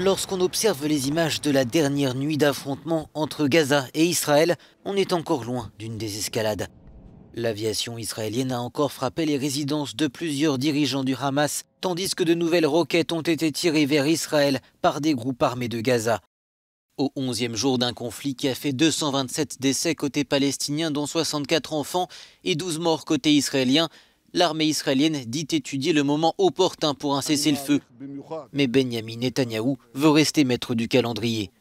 Lorsqu'on observe les images de la dernière nuit d'affrontement entre Gaza et Israël, on est encore loin d'une désescalade. L'aviation israélienne a encore frappé les résidences de plusieurs dirigeants du Hamas, tandis que de nouvelles roquettes ont été tirées vers Israël par des groupes armés de Gaza. Au 11e jour d'un conflit qui a fait 227 décès côté palestinien, dont 64 enfants et 12 morts côté israélien, l'armée israélienne dit étudier le moment opportun pour un cessez-le-feu. Mais Benjamin Netanyahou veut rester maître du calendrier.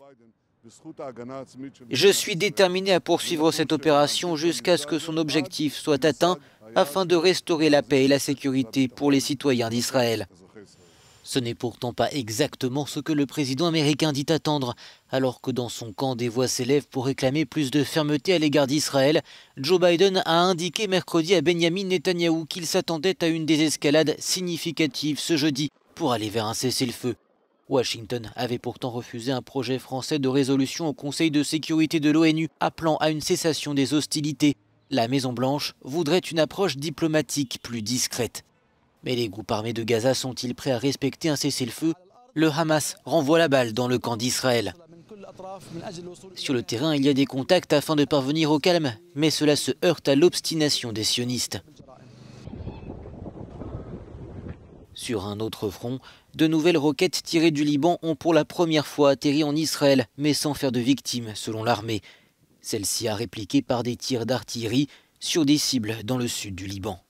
Je suis déterminé à poursuivre cette opération jusqu'à ce que son objectif soit atteint afin de restaurer la paix et la sécurité pour les citoyens d'Israël. Ce n'est pourtant pas exactement ce que le président américain dit attendre. Alors que dans son camp, des voix s'élèvent pour réclamer plus de fermeté à l'égard d'Israël, Joe Biden a indiqué mercredi à Benjamin Netanyahou qu'il s'attendait à une désescalade significative ce jeudi pour aller vers un cessez-le-feu. Washington avait pourtant refusé un projet français de résolution au Conseil de sécurité de l'ONU appelant à une cessation des hostilités. La Maison-Blanche voudrait une approche diplomatique plus discrète. Mais les groupes armés de Gaza sont-ils prêts à respecter un cessez-le-feu? Le Hamas renvoie la balle dans le camp d'Israël. Sur le terrain, il y a des contacts afin de parvenir au calme, mais cela se heurte à l'obstination des sionistes. Sur un autre front, de nouvelles roquettes tirées du Liban ont pour la première fois atterri en Israël, mais sans faire de victimes, selon l'armée. Celle-ci a répliqué par des tirs d'artillerie sur des cibles dans le sud du Liban.